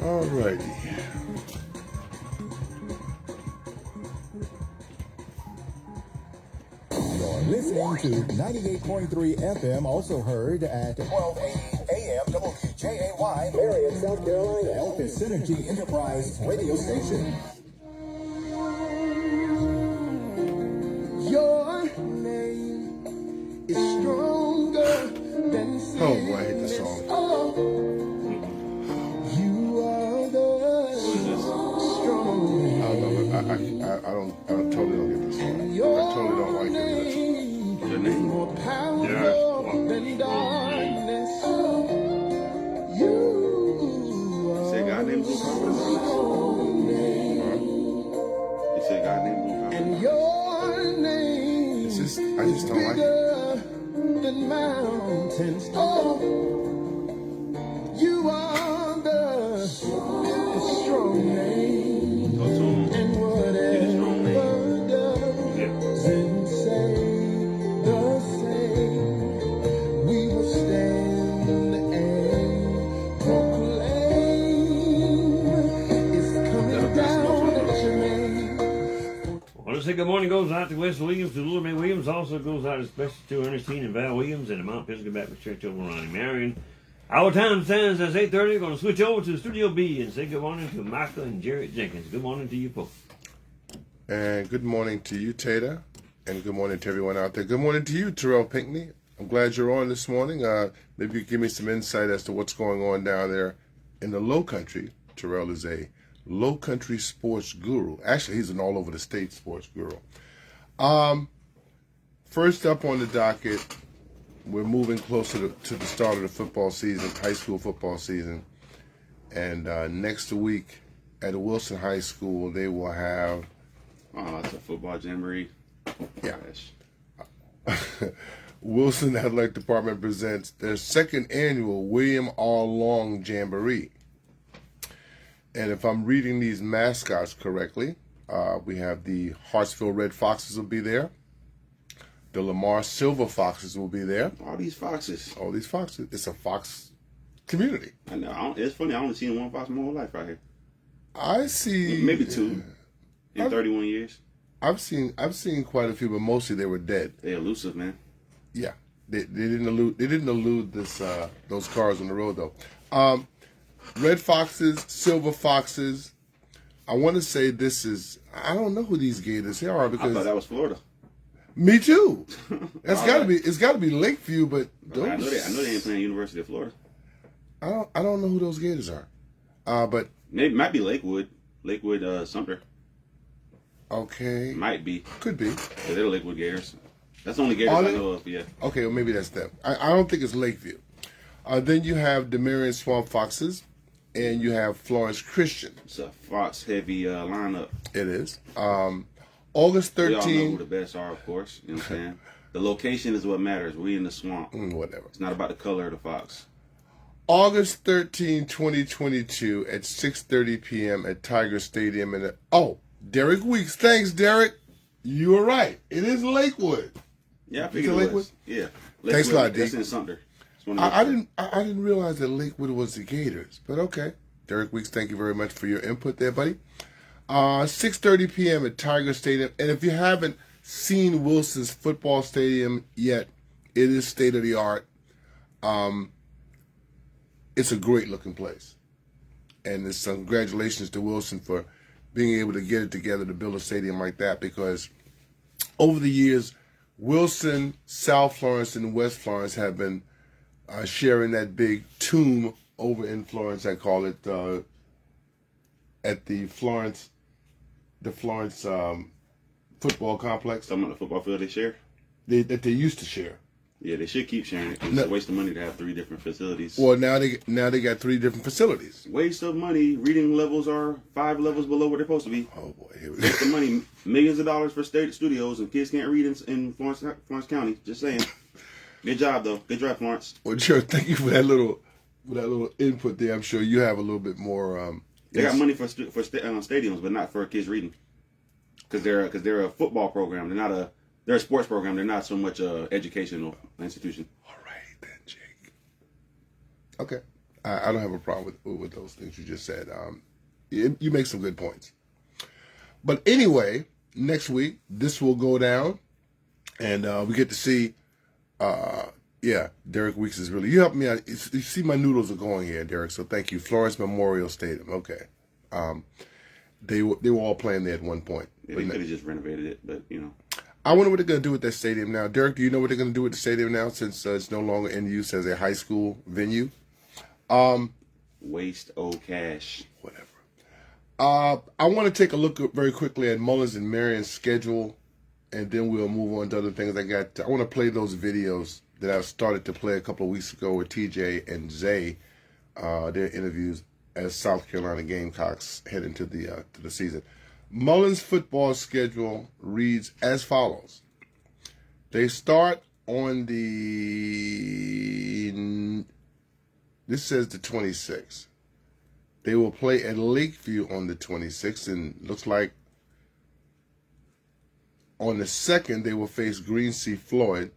All righty. You're listening to 98.3 FM, also heard at 1280 AM WJAY, Marion, South Carolina. Elpis Synergy Enterprise Radio Station. Your name is stronger than sin. Oh boy, I hate this song. You are the strong. I totally don't get this song. I totally don't like it. Your name? More powerful than darkness. You Say God named Blue Power. You say God named Blue Power. and your name It's just, I just don't like it. bigger than mountains. Oh, you are the strong name. Go to him. And whatever doesn't say the same, we will stand and proclaim it's coming down at your name. I want to say good morning goes out to Wes Williams, to Little May Williams. Also goes out especially to Ernestine and Val Williams and the Mount Pisgah Baptist Church over in Marion. Our time stands as 8:30. We're going to switch over to Studio B and say good morning to Michael and Jared Jenkins. Good morning to you folks. And good morning to you, Tata. And good morning to everyone out there. Good morning to you, Terrell Pinckney. I'm glad you're on this morning. Maybe you can give me some insight as to what's going on down there in the Low Country. Terrell is a Low Country sports guru. Actually, he's an all over the state sports guru. First up on the docket, we're moving closer to the start of the football season, high school football season. And next week at Wilson High School, they will have... Oh, it's a football jamboree. Yeah. Gosh. Wilson Athletic Department presents their second annual William R. Long Jamboree. And if I'm reading these mascots correctly, we have the Hartsville Red Foxes will be there. The Lamar Silver Foxes will be there. All these foxes. All these foxes. It's a fox community. I know. It's funny. I only seen one fox my whole life right here. I see. Maybe two in 31 years. I've seen quite a few, but mostly they were dead. They're elusive, man. Yeah, they didn't elude this those cars on the road though. Red foxes, silver foxes. I want to say this is. I don't know who these gators are I because thought that was Florida. me too. That's got to be. It's got to be Lakeview, but those, I know they ain't playing University of Florida. I don't know who those gators are. But Maybe might be Lakewood Sumter. okay, Might be. could be. They're the Lakewood Gators. That's the only Gators Are I they? know of. Yeah. Okay, well maybe that's them. I don't think it's Lakeview. Then you have the Marion Swamp Foxes, and you have Florence Christian. It's a fox heavy lineup. It is. August We all know 13. who the best are, of course. You know what I'm saying? The location is what matters. We in the swamp. Whatever. It's not about the color of the fox. August 13, 2022 at 6:30 p.m. at Tiger Stadium. And Derek Weeks. Thanks, Derek. You were right. It is Lakewood. Yeah, I Is figured it it Lakewood? was. Yeah. Lakewood, Thanks a lot, that's D. in Sumter. It's one of I those- didn't realize that Lakewood was the Gators, but okay. Derek Weeks, thank you very much for your input there, buddy. 6:30 p.m. at Tiger Stadium. And if you haven't seen Wilson's football stadium yet, it is state of the art. It's a great looking place. And it's congratulations to Wilson for being able to get it together to build a stadium like that, because over the years, Wilson, South Florence, and West Florence have been sharing that big tomb over in Florence. I call it at the Florence football complex Talking about the football field they share? that they used to share. Yeah, they should keep sharing it. It's No. a waste of money to have 3 different facilities. Well, now they got 3 different facilities. Waste of money. Reading levels are 5 levels below where they're supposed to be. Oh boy, here we go. Waste of money. Millions of dollars for state studios, and kids can't read in Florence County. Just saying. Good job, though. Good job, Florence. Well, Jared, thank you for that little input there. I'm sure you have a little bit more. They got money for stadiums, but not for kids reading. Because they're a football program. They're a sports program. They're not so much a educational institution. All right then, Jake. Okay, I don't have a problem with those things you just said. You make some good points. But anyway, next week this will go down, and we get to see. Derek Weeks is really, you helped me out. You see my noodles are going here, Derek. So thank you. Florence Memorial Stadium. Okay. They were all playing there at one point. Yeah, they could have just renovated it, but I wonder what they're going to do with that stadium now. Derek, do you know what they're going to do with the stadium now since it's no longer in use as a high school venue? Waste old cash. Whatever. I want to take a look very quickly at Mullins and Marion's schedule, and then we'll move on to other things. I want to play those videos that I started to play a couple of weeks ago with TJ and Zay, their interviews as South Carolina Gamecocks head into the season. Mullins' football schedule reads as follows. They start on this says the 26th. They will play at Lakeview on the 26th, and looks like on the 2nd they will face Green Sea Floyd.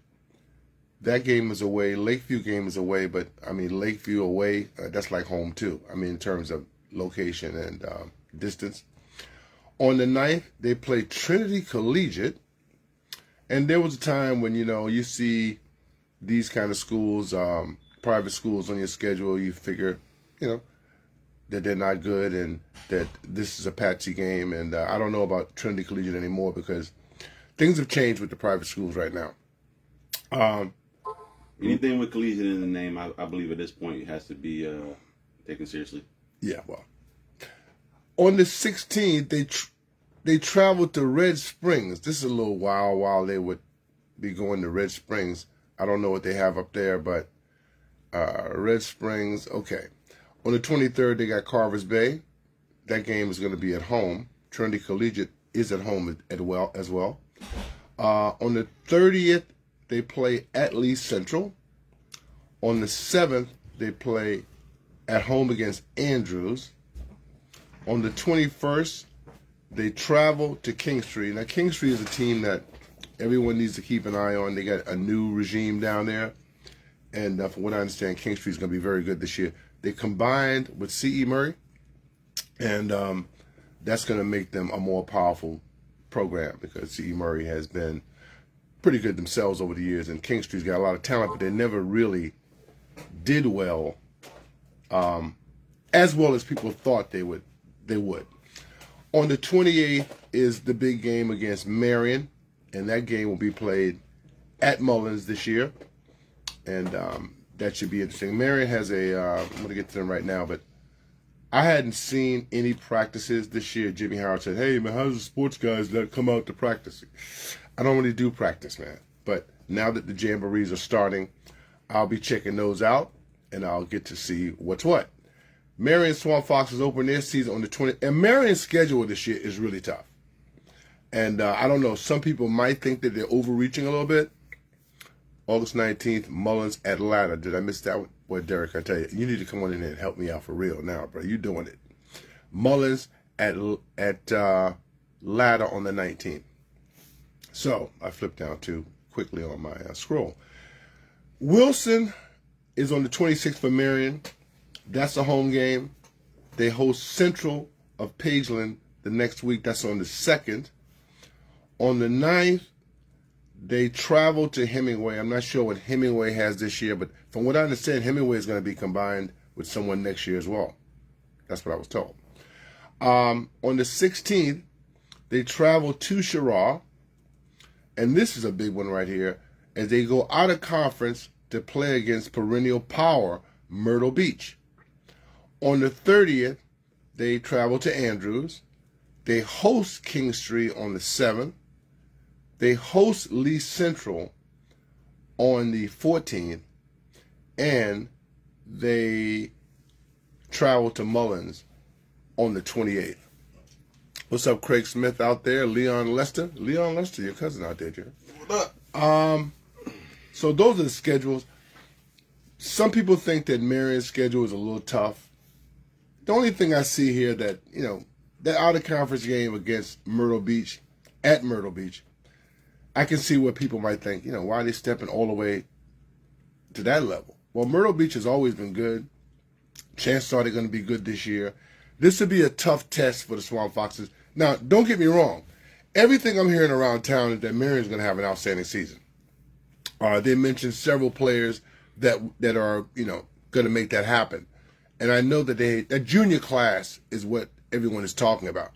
That game is away. Lakeview game is away, but I mean Lakeview away, that's like home too. I mean in terms of location and distance. On the 9th, they play Trinity Collegiate. And there was a time when, you see these kind of schools, private schools on your schedule, you figure, that they're not good and that this is a patsy game. And I don't know about Trinity Collegiate anymore because things have changed with the private schools right now. Anything with collegiate in the name, I believe at this point it has to be taken seriously. Yeah, well. On the 16th, they traveled to Red Springs. This is a little while they would be going to Red Springs. I don't know what they have up there, but Red Springs, okay. On the 23rd, they got Carvers Bay. That game is going to be at home. Trinity Collegiate is at home as well. On the 30th, they play at Lee Central. On the 7th, they play at home against Andrews. On the 21st, they travel to Kingstree. Now, Kingstree is a team that everyone needs to keep an eye on. They got a new regime down there. And from what I understand, Kingstree is going to be very good this year. They combined with C.E. Murray, and that's going to make them a more powerful program because C.E. Murray has been pretty good themselves over the years, and Kingstree's got a lot of talent, but they never really did well, as well as people thought they would. On the 28th is the big game against Marion, and that game will be played at Mullins this year, and that should be interesting. Marion has I'm going to get to them right now, but I hadn't seen any practices this year. Jimmy Howard said, hey, man, how's the sports guys that come out to practice? I don't really do practice, man, but now that the Jamborees are starting, I'll be checking those out, and I'll get to see what's what. Marion Swamp Foxes open their season on the 20th, and Marion's schedule this year is really tough. And I don't know, some people might think that they're overreaching a little bit. August 19th, Mullins at Latta. Did I miss that one? Boy, Derek, I tell you, you need to come on in here and help me out for real now, bro. You're doing it. Mullins at Latta on the 19th. So I flipped down too quickly on my scroll. Wilson is on the 26th for Marion. That's a home game. They host Central of Pageland the next week. That's on the 2nd. On the 9th, they travel to Hemingway. I'm not sure what Hemingway has this year, but from what I understand, Hemingway is going to be combined with someone next year as well. That's what I was told. On the 16th, they travel to Sherrard, and this is a big one right here, as they go out of conference to play against perennial power Myrtle Beach. On the 30th, they travel to Andrews. They host Kingstree on the 7th. They host Lee Central on the 14th. And they travel to Mullins on the 28th. What's up, Craig Smith out there? Leon Lester? Leon Lester, your cousin out there, Jerry. What up? So those are the schedules. Some people think that Marion's schedule is a little tough. The only thing I see here that, that out-of-conference game against Myrtle Beach, at Myrtle Beach, I can see what people might think, why are they stepping all the way to that level? Well, Myrtle Beach has always been good. Chances are they're going to be good this year. This would be a tough test for the Swamp Foxes. Now, don't get me wrong. Everything I'm hearing around town is that Marion's going to have an outstanding season. They mentioned several players that are, going to make that happen. And I know that that junior class is what everyone is talking about.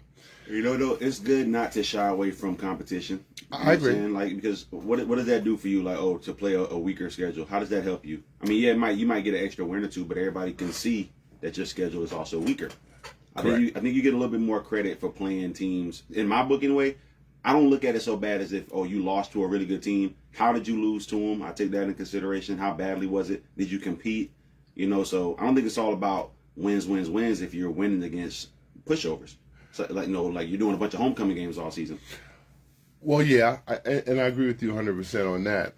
Though, it's good not to shy away from competition. I agree. Because what does that do for you? Like, to play a weaker schedule, how does that help you? I mean, yeah, you might get an extra win or two, but everybody can see that your schedule is also weaker. I think you get a little bit more credit for playing teams. In my book, anyway, I don't look at it so bad as if, you lost to a really good team. How did you lose to them? I take that into consideration. How badly was it? Did you compete? So I don't think it's all about wins if you're winning against pushovers. So, like you're doing a bunch of homecoming games all season. Well, yeah, and I agree with you 100% on that.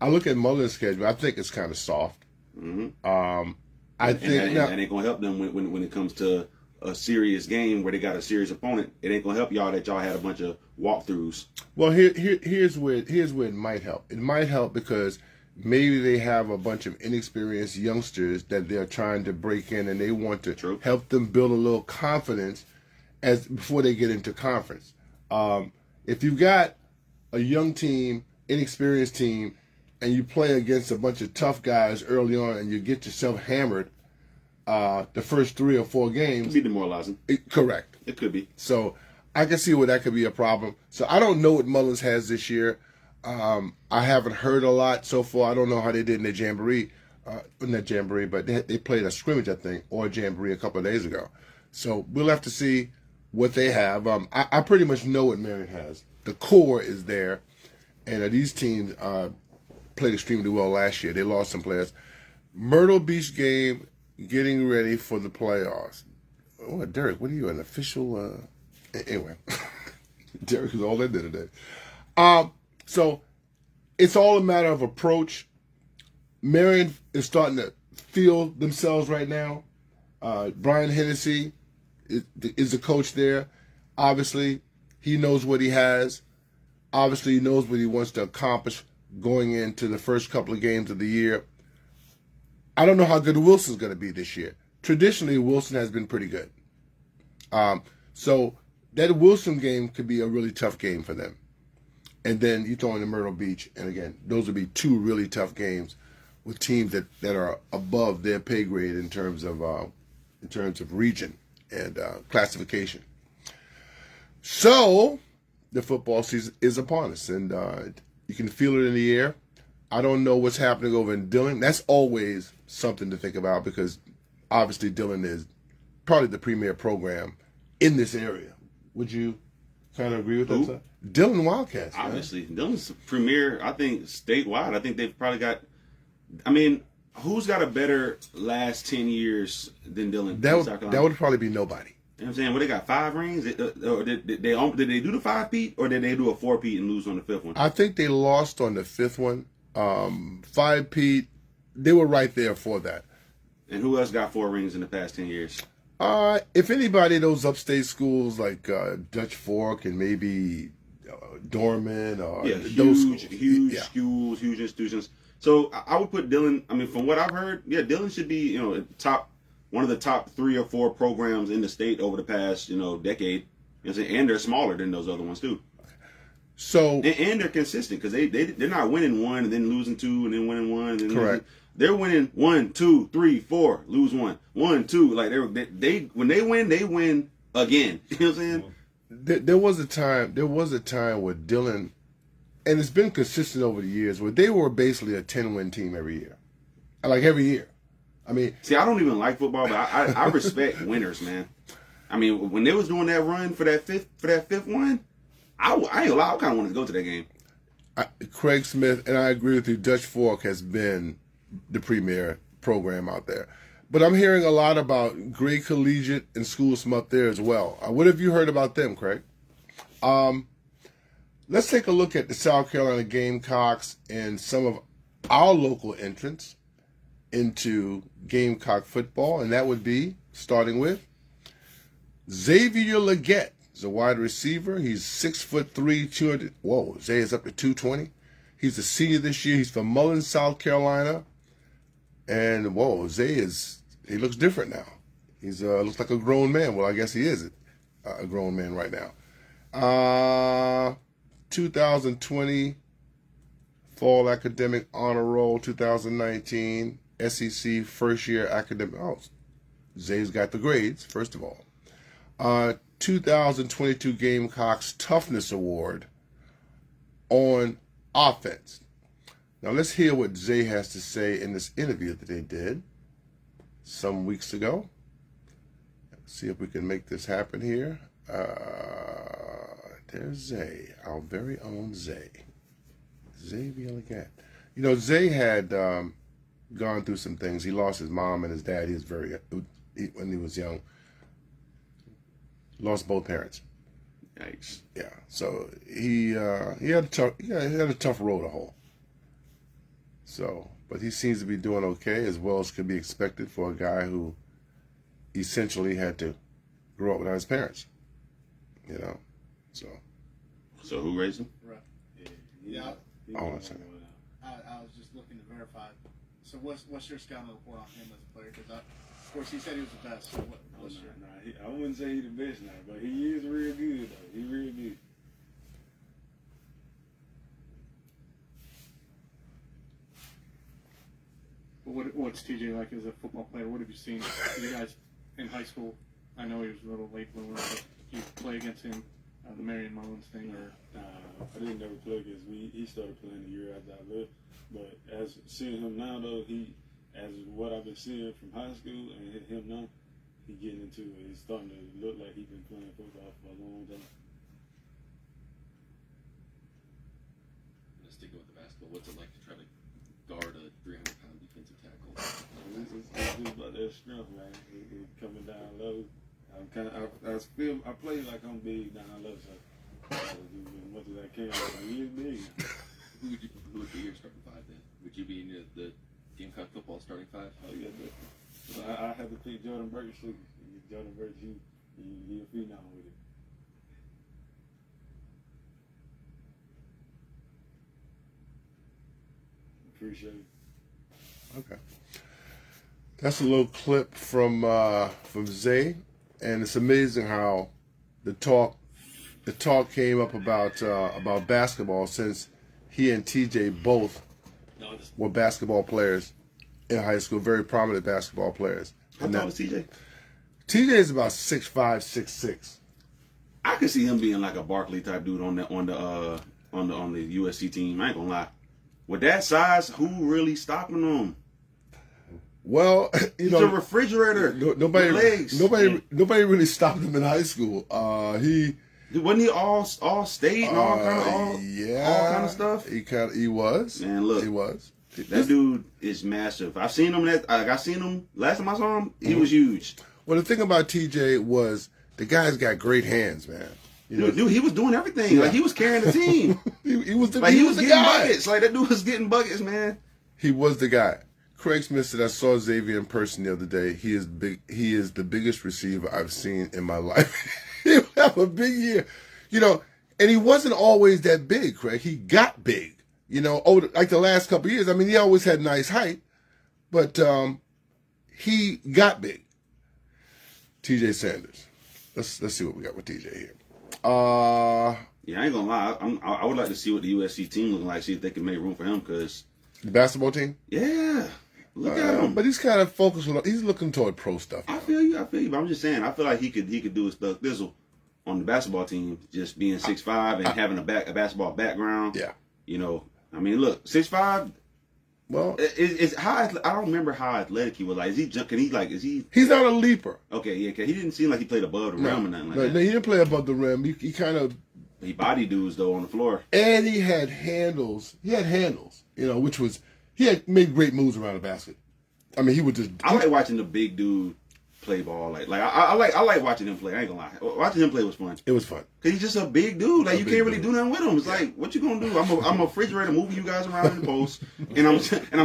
I look at Mullen's schedule. I think it's kind of soft. Mm-hmm. I think that ain't gonna help them when it comes to a serious game where they got a serious opponent. It ain't gonna help y'all that y'all had a bunch of walkthroughs. Well, here's where it might help. It might help because maybe they have a bunch of inexperienced youngsters that they're trying to break in, and they want to help them build a little confidence before they get into conference. If you've got a young team, inexperienced team, and you play against a bunch of tough guys early on, and you get yourself hammered the first 3 or 4 games, it could be demoralizing. Correct. It could be. So I can see where that could be a problem. So I don't know what Mullins has this year. I haven't heard a lot so far. I don't know how they did in their jamboree. Not jamboree, but they played a scrimmage, I think, or a jamboree a couple of days ago. So we'll have to see what they have. I pretty much know what Marion has. The core is there, and these teams played extremely well last year. They lost some players. Myrtle Beach game, getting ready for the playoffs. Oh, Derek, what are you, an official? Anyway, Derek is all they did today. So it's all a matter of approach. Marion is starting to feel themselves right now. Brian Hennessy is the coach there. Obviously, he knows what he has. Obviously, he knows what he wants to accomplish going into the first couple of games of the year. I don't know how good Wilson's going to be this year. Traditionally, Wilson has been pretty good. So that Wilson game could be a really tough game for them. And then you throw in the Myrtle Beach, and again, those would be 2 really tough games with teams that are above their pay grade in terms of region and classification. So the football season is upon us, and you can feel it in the air. I don't know what's happening over in Dillon. That's always something to think about because obviously Dillon is probably the premier program in this area. Would you kind of agree with that, sir? Dillon Wildcats. Obviously, Dillon's premier, I think, statewide. I think they've probably got, I mean, who's got a better last 10 years than Dillon? That would probably be nobody. You know what I'm saying? Well, they got 5 rings. Or did they do the 5-peat, or did they do a 4-peat and lose on the 5th one? I think they lost on the 5th one. 5-peat, they were right there for that. And who else got 4 rings in the past 10 years? If anybody, those upstate schools like Dutch Fork and maybe Dorman or those schools. Huge schools, huge institutions. So I would put Dillon. I mean, from what I've heard, Dillon should be one of the top 3 or 4 programs in the state over the past decade. You know what I'm saying? And they're smaller than those other ones too. So and they're consistent because they're not winning 1 and then losing 2 and then winning 1. And then correct. They're winning 1, 2, 3, 4, lose 1, 1, 2. Like they when they win again. You know what I'm saying? There was a time where Dillon, and it's been consistent over the years, where they were basically a 10-win team every year. Like every year. I mean, see, I don't even like football, but I respect winners, man. I mean, when they was doing that run for that fifth one, I ain't gonna lie, I kind of wanted to go to that game. Craig Smith, and I agree with you, Dutch Fork has been the premier program out there. But I'm hearing a lot about Gray Collegiate and schools from up there as well. What have you heard about them, Craig? Let's take a look at the South Carolina Gamecocks and some of our local entrants into Gamecock football, and that would be, starting with, Xavier Leggett. He's a wide receiver. He's 6'3", 200. Whoa, Zay is up to 220. He's a senior this year. He's from Mullins, South Carolina. And whoa, Zay is he looks different now. He's looks like a grown man. Well, I guess he is a grown man right now. 2020 Fall Academic Honor Roll, 2019 SEC First Year Academic. Oh, Zay's got the grades, first of all. 2022 Gamecocks Toughness Award on offense. Now let's hear what Zay has to say in this interview that they did some weeks ago. Let's see if we can make this happen here. There's Zay, our very own Zay. Zay Elegant. You know, Zay had gone through some things. He lost his mom and his dad. He was when he was young. Lost both parents. Yikes. Yeah. So he had a tough road to hoe. So, but he seems to be doing okay, as well as could be expected for a guy who essentially had to grow up without his parents. You know. So who raised him? Right. Yeah. Hold on a second. I was just looking to verify. So what's your scouting report on him as a player? Because of course he said he was the best. So what's your? I wouldn't say he's the best now, but he is real good though. He real good. What's TJ like as a football player? What have you seen? You guys in high school? I know he was a little late bloomer, but you play against him, the Marion Mullins thing, or? I didn't never play against him. He started playing the year after I left. But as seeing him now though, as what I've been seeing from high school and him now, he getting into it. He's starting to look like he's been playing football for a long time. Let's stick with the basketball. What's it like to try to guard a 300-pound defensive tackle? It's just about that strength, man. It coming down low. I play like I'm big down low, so I do as much as I can. He is big. Who would be your starting five then? Would you be in the Gamecock football starting five? Oh yeah, but I have to pick Jordan Burks too. Jordan Burks, he a phenom with it. Appreciate it. Okay. That's a little clip from Zay, and it's amazing how the talk came up about basketball, since he and TJ both were basketball players in high school, very prominent basketball players. How tall is TJ? TJ is about 6'5", 6'6". I could see him being like a Barkley type dude on the USC team. I ain't gonna lie. With that size, who really stopping him? Well, He's a refrigerator. Nobody really stopped him in high school. Wasn't he all state and all kind of stuff? He was. Man, look, he was. That dude is massive. I've seen him. I seen him last time I saw him. He was huge. Well, the thing about TJ was the guy's got great hands, man. Dude, he was doing everything. Yeah. Like he was carrying the team. he was the getting guy. Buckets. Like that dude was getting buckets, man. He was the guy. Craig Smith said, I saw Xavier in person the other day. He is big. He is the biggest receiver I've seen in my life. He'll have a big year, and he wasn't always that big, Craig. He got big, over like the last couple of years. I mean, he always had nice height, but he got big. TJ Sanders. Let's see what we got with TJ here. Yeah, I ain't gonna lie. I would like to see what the USC team looking like. See if they can make room for him. Cause the basketball team. Yeah, look at him. But he's kind of focused on. He's looking toward pro stuff now. I feel you. But I'm just saying. I feel like he could do his stuff thizzle on the basketball team, just being 6'5" and having a basketball background. Yeah. I mean, look, 6'5". Well, is how I don't remember how athletic he was. Like, is he? Can he? Like, is he? He's not a leaper. Okay, yeah. Cause he didn't seem like he played above the rim or nothing like that. No, he didn't play above the rim. He kind of. He body dudes though on the floor. And he had handles. Which was he had made great moves around the basket. I mean, he would just. I like watching the big dude play ball. I like watching him play. I ain't gonna lie. Watching him play was fun. It was fun. Cause he's just a big dude. Like you can't really do nothing with him. It's like, what you gonna do? I'm a refrigerator moving you guys around in the post, and I'm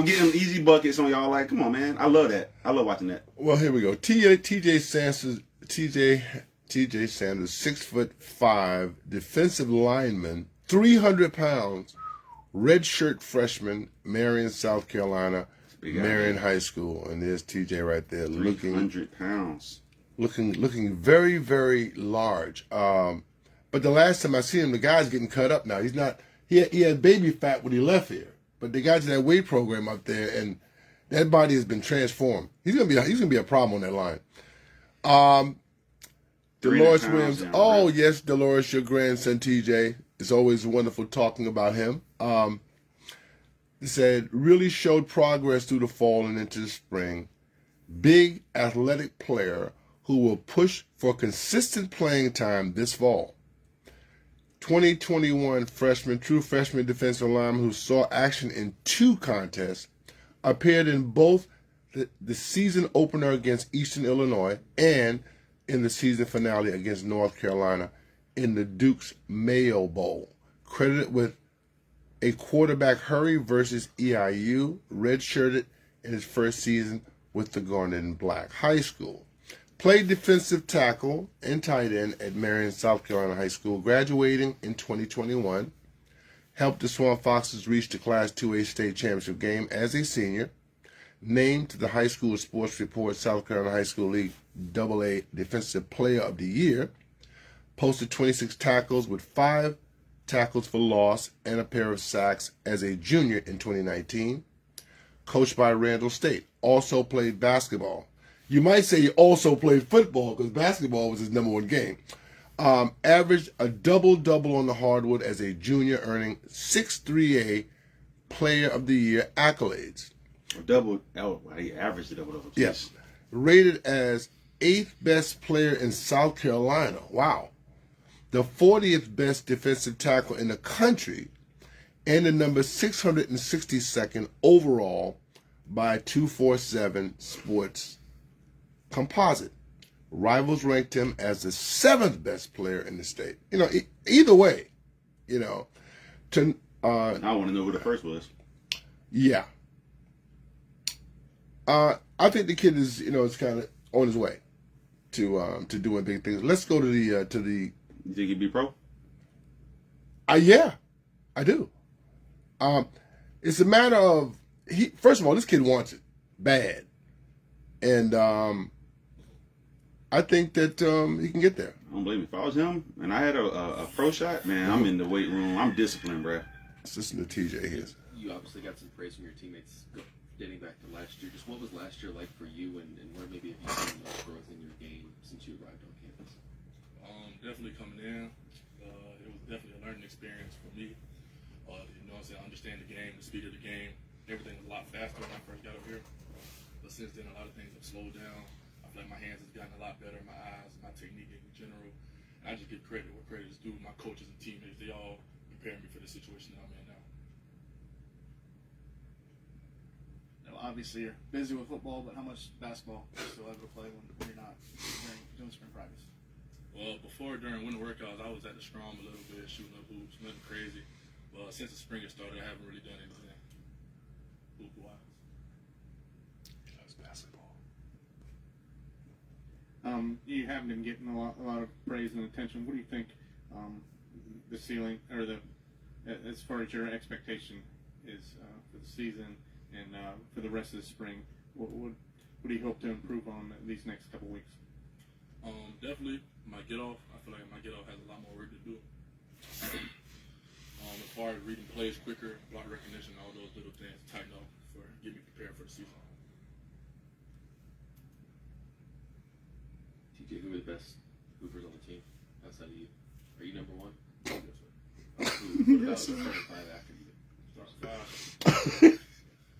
getting easy buckets on y'all. Like, come on, man. I love that. I love watching that. Well, here we go. TJ Sanders, 6'5", defensive lineman, 300 pounds, red shirt freshman, Marion, South Carolina. Big guy. Marion High School, and there's TJ right there, looking 300 pounds. looking very, very large. But the last time I see him, the guy's getting cut up now. He's not. He had baby fat when he left here, but they got to that weight program up there, and that body has been transformed. He's gonna be a problem on that line. 300 Dolores pounds Williams. down, Oh right? yes, Dolores, your grandson TJ. It's always wonderful talking about him. He said really showed progress through the fall and into the spring. Big athletic player who will push for consistent playing time this fall. 2021 true freshman defensive lineman who saw action in 2 contests, appeared in both the season opener against Eastern Illinois and in the season finale against North Carolina in the Duke's Mayo Bowl. Credited with a quarterback hurry versus EIU, redshirted in his first season with the Garnet and Black High School. Played defensive tackle and tight end at Marion, South Carolina High School, graduating in 2021. Helped the Swamp Foxes reach the Class 2A state championship game as a senior. Named to the High School Sports Report South Carolina High School League AA Defensive Player of the Year. Posted 26 tackles with 5 tackles for loss and a pair of sacks as a junior in 2019. Coached by Randall State. Also played basketball. You might say he also played football because basketball was his number 1 game. Averaged a double-double on the hardwood as a junior, earning 6-3A Player of the Year accolades. He averaged a double. Yes. Rated as 8th best player in South Carolina. Wow. The 40th best defensive tackle in the country and the number 662nd overall by 247 Sports Composite. Rivals ranked him as the 7th best player in the state. Either way, I I want to know who the first was. yeah. I think the kid is, is kind of on his way to doing big things. Let's go to the You think he'd be pro? yeah, I do. It's a matter of first of all, this kid wants it bad, and I think that he can get there. I don't blame me. If I was him and I had a pro shot, man, I'm in the weight room. I'm disciplined, bro. Let's listen to TJ here. You obviously got some praise from your teammates dating back to last year. Just what was last year like for you, and where maybe have you seen the growth in your game since you arrived on campus? Definitely coming in, it was definitely a learning experience for me. Understand the game, the speed of the game. Everything was a lot faster when I first got up here. But since then, a lot of things have slowed down. I feel like my hands have gotten a lot better, my eyes, my technique in general. And I just give credit where credit is due. My coaches and teammates, they all prepared me for the situation that I'm in now. Obviously, you're busy with football, but how much basketball do you still able to play when you're not doing spring practice? Well, before, during winter workouts, I was at the Strom a little bit, shooting up hoops, nothing crazy. But since the spring has started, I haven't really done anything hoop-wise. That's basketball. You haven't been getting a lot of praise and attention. What do you think the ceiling, or as far as your expectation is for the season and for the rest of the spring? What do you hope to improve on these next couple weeks? Definitely my get off. I feel like my get off has a lot more work to do. As far as reading plays quicker, block recognition, all those little things, tighten up for getting me prepared for the season. TJ, who are the best hoopers on the team outside of you? Are you number 1? Yes, sir. What about the starting 5 after you? Starts 5.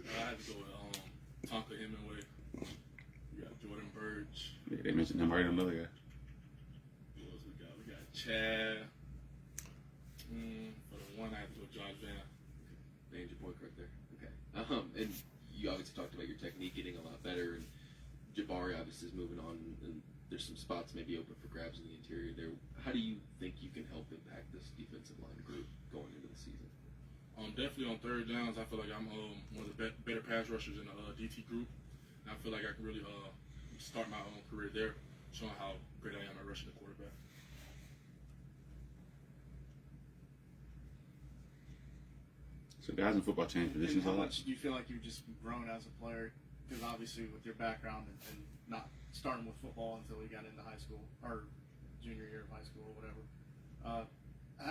I had to go with Tonka Hemingway. We got Jordan Burge. Yeah, they mentioned him right, another guy. Who else we got? We got Chad. For the one, I have to go Josh Vanna. Named your point right there. Okay. And you obviously talked about your technique getting a lot better, and Jabari obviously is moving on, and there's some spots maybe open for grabs in the interior there. How do you think you can help impact this defensive line group going into the season? Definitely on third downs, I feel like I'm one of the better pass rushers in the DT group. And I feel like I can really start my own career there, showing how great I am at rushing the quarterback. So guys in football change And positions a how lot. much do you feel like you've just grown as a player? Because obviously with your background and not starting with football until you got into high school or junior year of high school or whatever,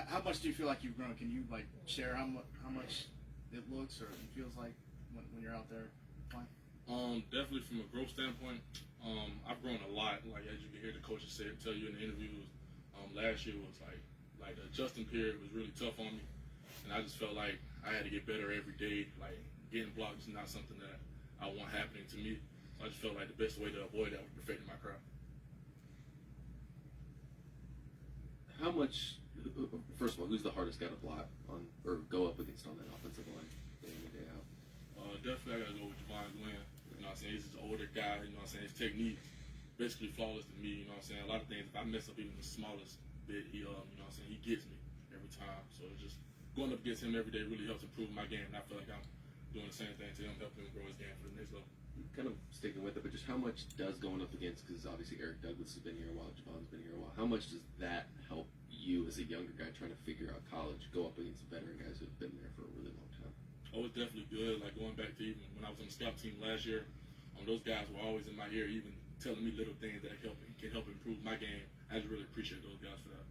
how much do you feel like you've grown? Can you like share how much it looks or it feels like when you're out there playing? Definitely from a growth standpoint, I've grown a lot. Like as you can hear the coaches tell you in the interviews, last year was like the adjusting period was really tough on me, and I just felt like I had to get better every day. Like getting blocked is not something that I want happening to me. So I just felt like the best way to avoid that was perfecting my craft. How much? First of all, who's the hardest guy to block on or go up against on that offensive line day in and day out? Definitely, I gotta go with Javon Glenn. You know what I'm saying? He's an older guy. You know what I'm saying? His technique basically flawless to me. You know what I'm saying? A lot of things, if I mess up even the smallest bit, he, you know what I'm saying? He gets me every time. So it's just going up against him every day really helps improve my game. And I feel like I'm doing the same thing to him, helping him grow his game for the next level. Kind of sticking with it, but just how much does going up against, because obviously Eric Douglas has been here a while, Javon's been here a while, how much does that help you as a younger guy trying to figure out college, go up against veteran guys who have been there for a really long time? Oh, it's definitely good. Like going back to even when I was on the scout team last year, those guys were always in my ear, even telling me little things that can help improve my game. I just really appreciate those guys for that.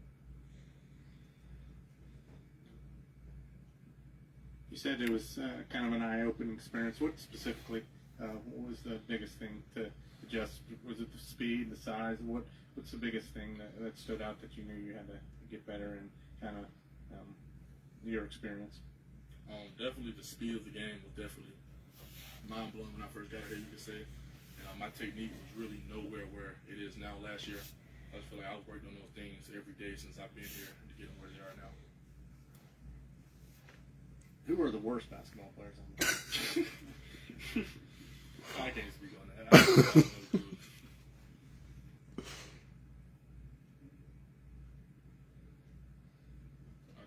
You said it was kind of an eye-opening experience. What specifically? What was the biggest thing to adjust? Was it the speed, the size? What's the biggest thing that stood out that you knew you had to get better and kind of your experience? Definitely the speed of the game was definitely mind-blowing when I first got here, you could say. And my technique was really nowhere where it is now last year. I just feel like I was working on those things every day since I've been here to get them where they are now. Who are the worst basketball players on the team? I can't speak on that. I don't know.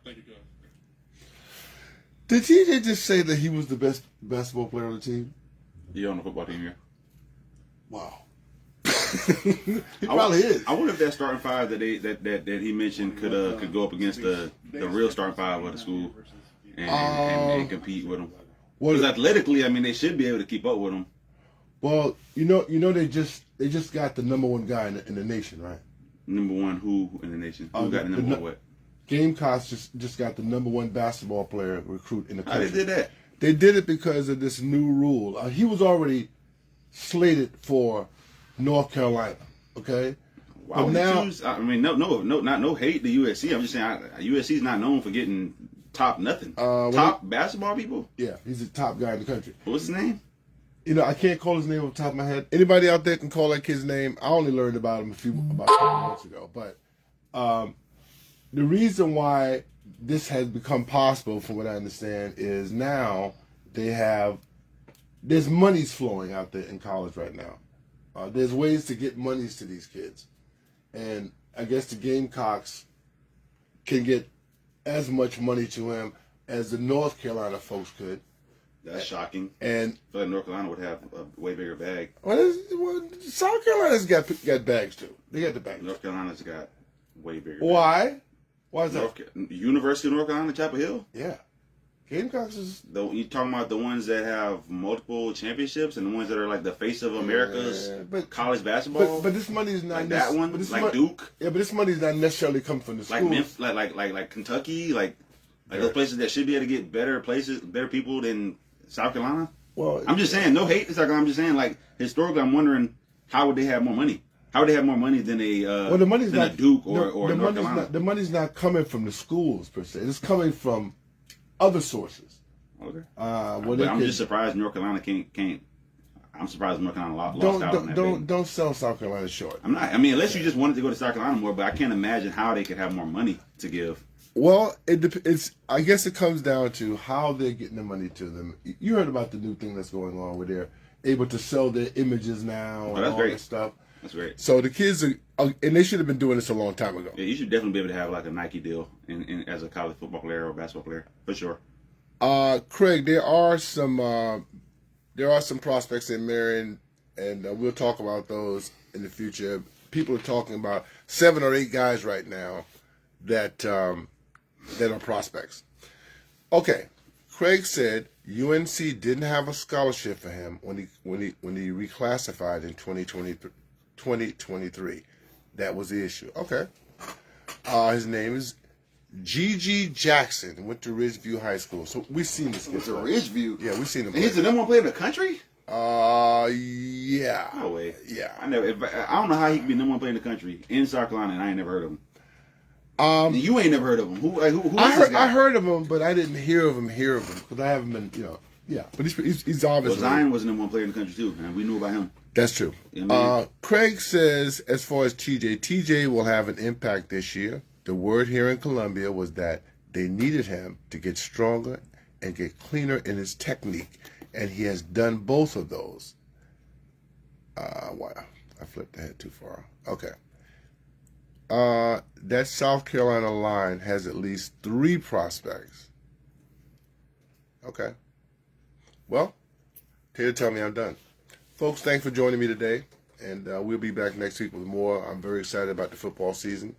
Thank you, guys. Did TJ just say that he was the best basketball player on the team? You on the football team here? Wow. He probably is. I wonder if that starting five that he mentioned could go up against the real starting five of the school and compete with them. Because athletically, I mean, they should be able to keep up with them. Well, you know, they just got the number one guy in the nation, right? Number one who in the nation? Who got the number one what? Gamecocks just got the number one basketball player recruit in the country. How they did that? They did it because of this new rule. He was already slated for North Carolina, okay? Why would you choose? I mean, no hate to USC. I'm just saying USC is not known for getting top nothing. Top basketball people? Yeah, he's the top guy in the country. What's his name? You know, I can't call his name off the top of my head. Anybody out there can call that kid's name. I only learned about him about 2 months ago. But the reason why this has become possible, from what I understand, is now there's monies flowing out there in college right now. There's ways to get monies to these kids. And I guess the Gamecocks can get as much money to him as the North Carolina folks could. That's shocking. And I feel like North Carolina would have a way bigger bag. Well, South Carolina's got bags too. They got the bags. North Carolina's got way bigger. Why? Bags. Why is that? University of North Carolina, Chapel Hill. Yeah, Gamecocks is. You talking about the ones that have multiple championships and the ones that are like the face of America's college basketball. But this money is not like that one. Like Duke. Yeah, but this money is not necessarily come from the schools. Like Memphis, like Kentucky, like those places that should be able to get better people than South Carolina. Well, I'm just saying, no hate to South Carolina. I'm just saying, like historically, I'm wondering how would they have more money? How would they have more money than a the money's not a Duke or the North money's Carolina? the money's not coming from the schools per se. It's coming from other sources. Okay. But I'm just surprised North Carolina can't. I'm surprised North Carolina lost out on that. Don't sell South Carolina short. I'm not. I mean, unless you just wanted to go to South Carolina more, but I can't imagine how they could have more money to give. Well, it's. I guess it comes down to how they're getting the money to them. You heard about the new thing that's going on where they're able to sell their images now and all that stuff. That's great. So the kids are, and they should have been doing this a long time ago. Yeah, you should definitely be able to have like a Nike deal as a college football player or basketball player for sure. Craig, there are some prospects in Marion, and we'll talk about those in the future. People are talking about 7 or 8 guys right now that are prospects. Okay, Craig said UNC didn't have a scholarship for him when he reclassified in 2023. That was the issue. Okay. His name is G.G. Jackson. Went to Ridgeview High School. So we've seen this kid. Went to play. Ridgeview. Yeah, we've seen him. And he's the number one player in the country. Yeah. No way. Yeah. I don't know how he can be number one player in the country in South Carolina, and I ain't never heard of him. And you ain't never heard of him. Who is this guy? I heard of him, but I didn't hear of him because I haven't been, yeah. But he's obviously. Well, Zion was the number one player in the country too, man. We knew about him. That's true. Yeah, Craig says, as far as TJ will have an impact this year. The word here in Columbia was that they needed him to get stronger and get cleaner in his technique, and he has done both of those. Wow, I flipped ahead too far. Okay. That South Carolina line has at least 3 prospects. Okay. Well, Taylor, tell me I'm done. Folks, thanks for joining me today, and we'll be back next week with more. I'm very excited about the football season,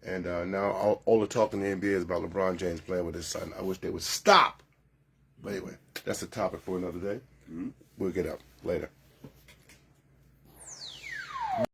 and now all the talk in the NBA is about LeBron James playing with his son. I wish they would stop. But anyway, that's a topic for another day. We'll get up later.